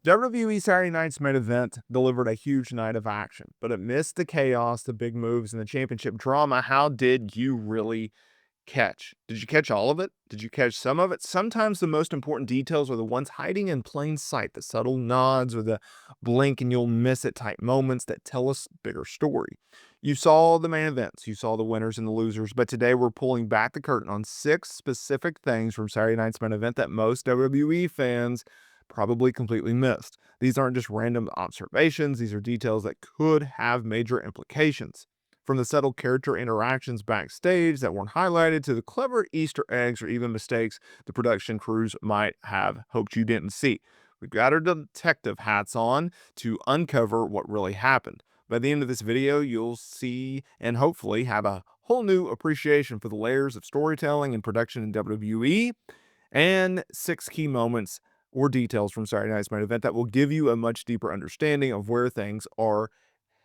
WWE Saturday Night's main event delivered a huge night of action, but it missed the chaos, the big moves, and the championship drama. How did you really catch? Did you catch all of it? Did you catch some of it? Sometimes the most important details are the ones hiding in plain sight, the subtle nods or the blink and you'll miss it type moments that tell us bigger story. You saw the main events, you saw the winners and the losers, but today we're pulling back the curtain on 6 specific things from Saturday night's main event that most WWE fans probably completely missed. These aren't just random observations, these are details that could have major implications. From the subtle character interactions backstage that weren't highlighted to the clever Easter eggs or even mistakes the production crews might have hoped you didn't see. We've got our detective hats on to uncover what really happened. By the end of this video, you'll see and hopefully have a whole new appreciation for the layers of storytelling and production in WWE and 6 key moments or details from Saturday night's main event that will give you a much deeper understanding of where things are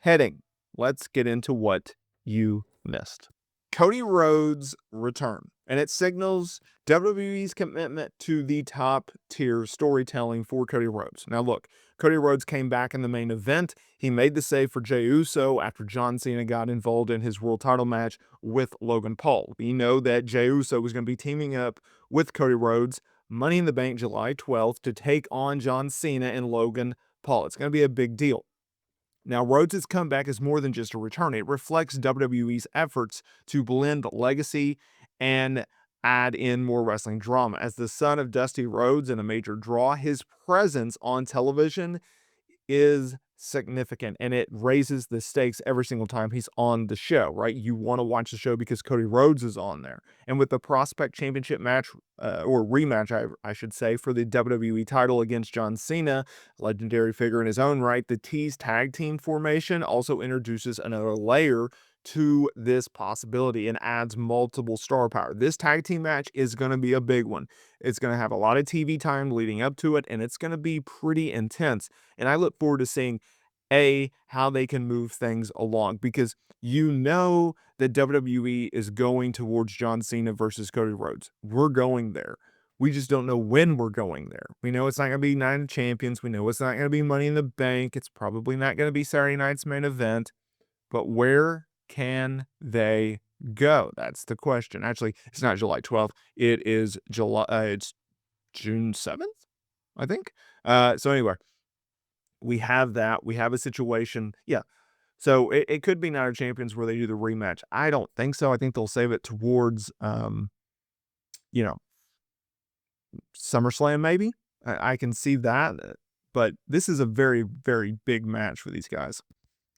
heading. Let's get into what you missed. Cody Rhodes' return, and it signals WWE's commitment to the top tier storytelling for Cody Rhodes. Now, look, Cody Rhodes came back in the main event. He made the save for Jey Uso after John Cena got involved in his world title match with Logan Paul. We know that Jey Uso was going to be teaming up with Cody Rhodes Money in the Bank July 12th to take on John Cena and Logan Paul. It's going to be a big deal. Now, Rhodes' comeback is more than just a return. It reflects WWE's efforts to blend legacy and add in more wrestling drama. As the son of Dusty Rhodes and a major draw, his presence on television is significant and it raises the stakes every single time he's on the show, right? You want to watch the show because Cody Rhodes is on there. And with the Prospect Championship match, or rematch, I should say, for the WWE title against John Cena, legendary figure in his own right, the T's tag team formation also introduces another layer to this possibility and adds multiple star power. This tag team match is going to be a big one. It's going to have a lot of TV time leading up to it, and it's going to be pretty intense. And I look forward to seeing how they can move things along because you know that WWE is going towards John Cena versus Cody Rhodes. We're going there. We just don't know when we're going there. We know it's not going to be Night of Champions. We know it's not going to be Money in the Bank. It's probably not going to be Saturday night's main event. But where can they go? That's the question. Actually, it's not July 12th. It is it's June 7th, I think. So anyway, we have that. We have a situation. Yeah. So it could be Night of Champions where they do the rematch. I don't think so. I think they'll save it towards, you know, SummerSlam maybe. I can see that. But this is a very, very big match for these guys.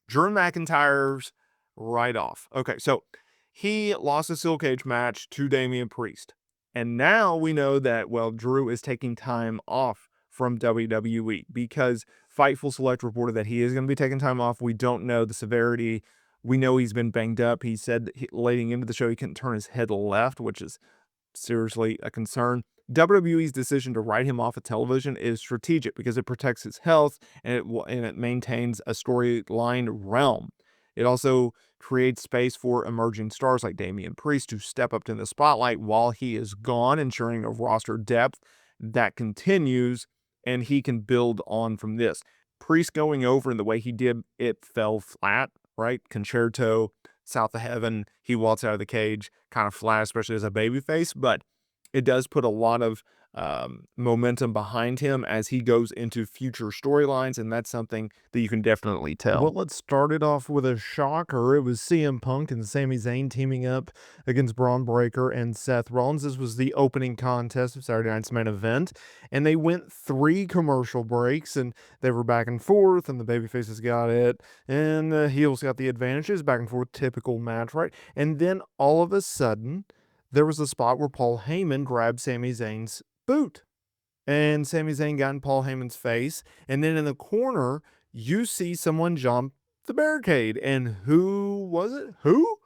Drew McIntyre's right off. Okay, so he lost a steel cage match to Damian Priest. And now we know that, well, Drew is taking time off from WWE because Fightful Select reported that he is going to be taking time off. We don't know the severity. We know he's been banged up. He said leading into the show he couldn't turn his head left, which is seriously a concern. WWE's decision to write him off of television is strategic because it protects his health and it maintains a storyline realm. It also creates space for emerging stars like Damian Priest to step up to the spotlight while he is gone, ensuring a roster depth that continues and he can build on from this. Priest going over in the way he did, it fell flat, right? Concerto, South of Heaven, he walks out of the cage, kind of flat, especially as a babyface, but it does put a lot of momentum behind him as he goes into future storylines, and that's something that you can definitely tell. Well, let's start it off with a shocker. It was CM Punk and Sami Zayn teaming up against Braun Breaker and Seth Rollins. This was the opening contest of Saturday Night's main event, and they went 3 commercial breaks, and they were back and forth, and the babyfaces got it, and the heels got the advantages, back and forth, typical match, right? And then all of a sudden, there was a spot where Paul Heyman grabbed Sami Zayn's boot. And Sami Zayn got in Paul Heyman's face. And then in the corner, you see someone jump the barricade. And who was it? Who?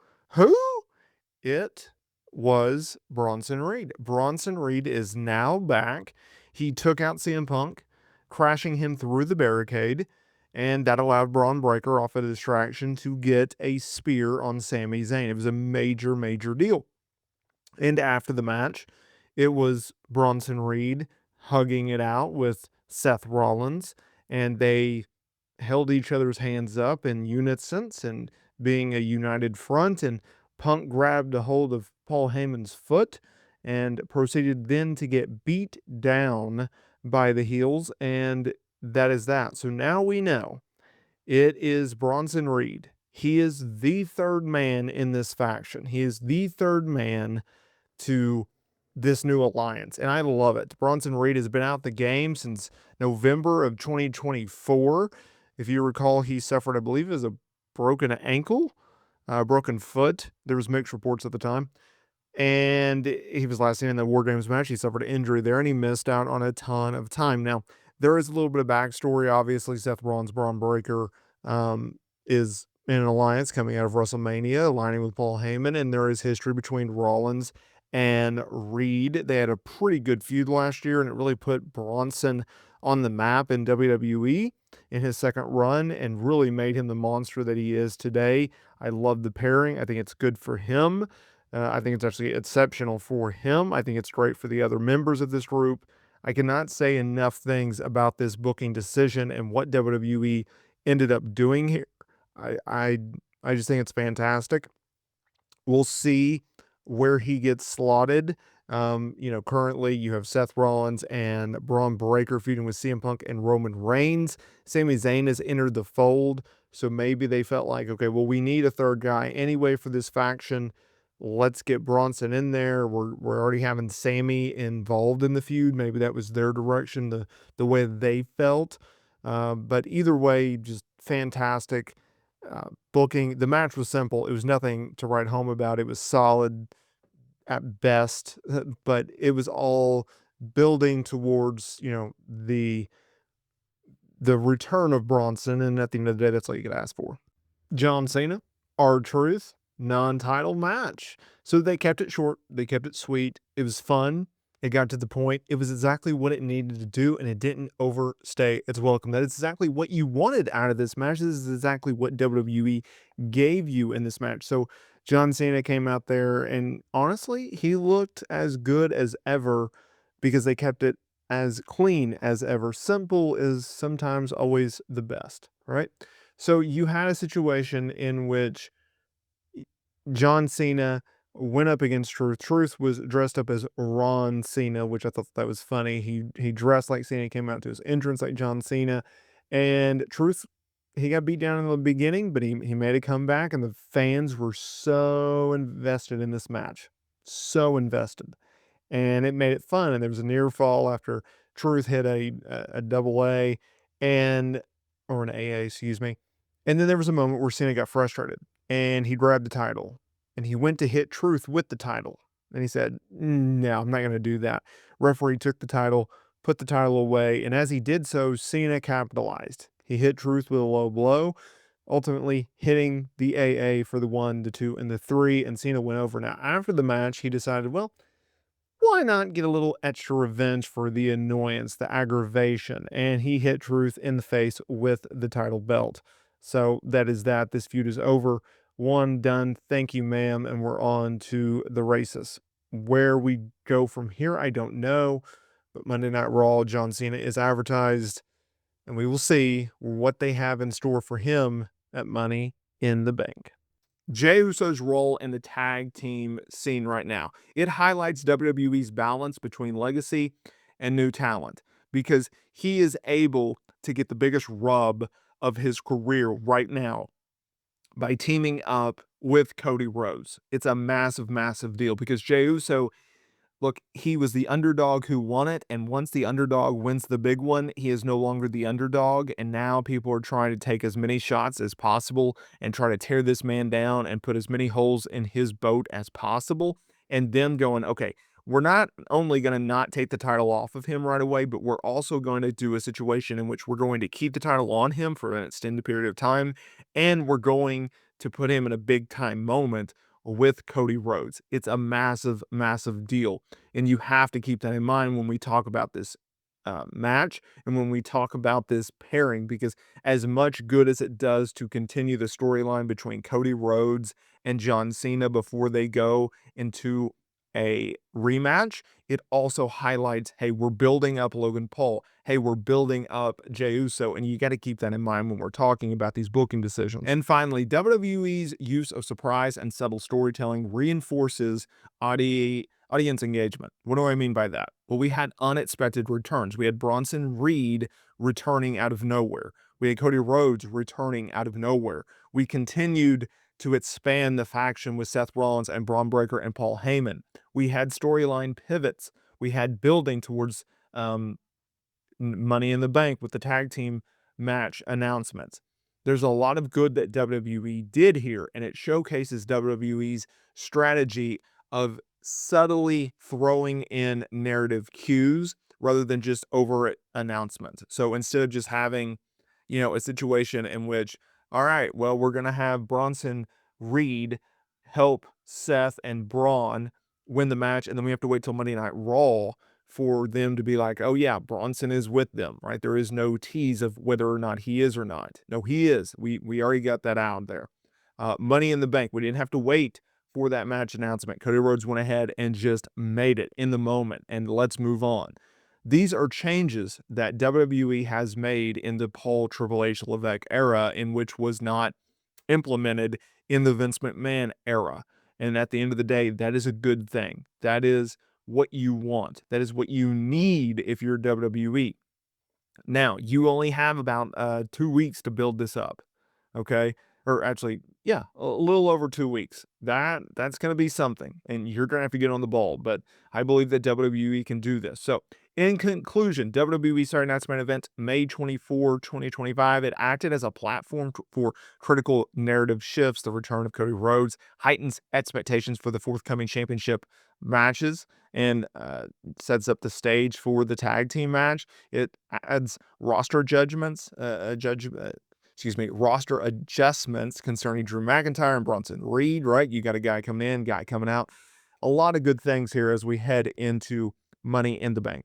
It was Bronson Reed. Bronson Reed is now back. He took out CM Punk, crashing him through the barricade. And that allowed Braun Breaker off a distraction to get a spear on Sami Zayn. It was a major, major deal. And after the match, it was Bronson Reed hugging it out with Seth Rollins, and they held each other's hands up in unison and being a united front. And Punk grabbed a hold of Paul Heyman's foot and proceeded then to get beat down by the heels. And that is that. So now we know it is Bronson Reed. He is the third man in this faction. He is the third man to this new alliance, and I love it. Bronson Reed has been out the game since November of 2024. If you recall, he suffered, I believe, as a broken ankle, broken foot. There was mixed reports at the time, and he was last seen in the War Games match. He suffered an injury there, and he missed out on a ton of time. Now, there is a little bit of backstory. Obviously, Seth Rollins, Braun Breaker, is in an alliance coming out of WrestleMania, aligning with Paul Heyman, and there is history between Rollins and Reed. They had a pretty good feud last year, and it really put Bronson on the map in WWE in his second run and really made him the monster that he is today. I love the pairing. I think it's good for him. I think it's actually exceptional for him. I think it's great for the other members of this group. I cannot say enough things about this booking decision and what WWE ended up doing here. I I I just think it's fantastic. We'll see where he gets slotted. Currently you have Seth Rollins and Braun Breaker feuding with CM Punk and Roman Reigns. Sami Zayn has entered the fold, so maybe they felt like, okay, well, we need a third guy anyway for this faction. Let's get Bronson in there. We're already having Sammy involved in the feud. Maybe that was their direction, the way they felt. But either way, just fantastic booking. The match was simple. It was nothing to write home about. It was solid at best, but it was all building towards, the return of Bronson, and at the end of the day, that's all you could ask for. John Cena, R-Truth, non-title match. So they kept it short, they kept it sweet. It was fun. It got to the point. It was exactly what it needed to do, and it didn't overstay its welcome. That is exactly what you wanted out of this match. This is exactly what WWE gave you in this match. So John Cena came out there, and honestly, he looked as good as ever because they kept it as clean as ever. Simple is sometimes always the best, right? So you had a situation in which John Cena went up against Truth. Truth was dressed up as Ron Cena, which I thought that was funny. He dressed like Cena, came out to his entrance like John Cena, and Truth, he got beat down in the beginning, but he made a comeback, and the fans were so invested in this match, so invested, and it made it fun. And there was a near fall after Truth hit a double A, and or an AA, excuse me, and then there was a moment where Cena got frustrated and he grabbed the title and he went to hit Truth with the title. And he said, no, I'm not going to do that. Referee took the title, put the title away, and as he did so, Cena capitalized. He hit Truth with a low blow, ultimately hitting the AA for the 1, the 2, and the 3, and Cena went over. Now, after the match, he decided, well, why not get a little extra revenge for the annoyance, the aggravation? And he hit Truth in the face with the title belt. So that is that. This feud is over. One done. Thank you, ma'am. And we're on to the races. Where we go from here, I don't know. But Monday Night Raw, John Cena is advertised, and we will see what they have in store for him at Money in the Bank. Jey Uso's role in the tag team scene right now. It highlights WWE's balance between legacy and new talent because he is able to get the biggest rub of his career right now by teaming up with Cody Rhodes. It's a massive, massive deal because Jey Uso, look, he was the underdog who won it, and once the underdog wins the big one, he is no longer the underdog, and now people are trying to take as many shots as possible and try to tear this man down and put as many holes in his boat as possible, and them going, okay, we're not only going to not take the title off of him right away, but we're also going to do a situation in which we're going to keep the title on him for an extended period of time, and we're going to put him in a big time moment with Cody Rhodes. It's a massive, massive deal. And you have to keep that in mind when we talk about this match and when we talk about this pairing, because as much good as it does to continue the storyline between Cody Rhodes and John Cena before they go into a rematch, it also highlights, hey, we're building up Logan Paul. Hey, we're building up Jey Uso, and you got to keep that in mind when we're talking about these booking decisions. And finally, WWE's use of surprise and subtle storytelling reinforces audience engagement. What do I mean by that? Well, we had unexpected returns. We had Bronson Reed returning out of nowhere. We had Cody Rhodes returning out of nowhere. We continued to expand the faction with Seth Rollins and Braun Breaker and Paul Heyman. We had storyline pivots. We had building towards Money in the Bank with the tag team match announcements. There's a lot of good that WWE did here, and it showcases WWE's strategy of subtly throwing in narrative cues rather than just over announcements. So instead of just having, a situation in which, all right, well, we're going to have Bronson Reed help Seth and Braun win the match, and then we have to wait till Monday Night Raw for them to be like, oh yeah, Bronson is with them, right? There is no tease of whether or not he is or not. No, he is. We already got that out there. Money in the Bank. We didn't have to wait for that match announcement. Cody Rhodes went ahead and just made it in the moment, and let's move on. These are changes that WWE has made in the Paul Triple H Levesque era, in which was not implemented in the Vince McMahon era. And at the end of the day, that is a good thing. That is what you want. That is what you need if you're WWE. Now, you only have about 2 weeks to build this up. Okay? Or actually, yeah, a little over 2 weeks. That's going to be something, and you're going to have to get on the ball, but I believe that WWE can do this. So, in conclusion, WWE Saturday Night's Main Event, May 24, 2025, it acted as a platform for critical narrative shifts. The return of Cody Rhodes heightens expectations for the forthcoming championship matches and sets up the stage for the tag team match. It adds roster adjustments concerning Drew McIntyre and Bronson Reed, right? You got a guy coming in, guy coming out. A lot of good things here as we head into Money in the Bank.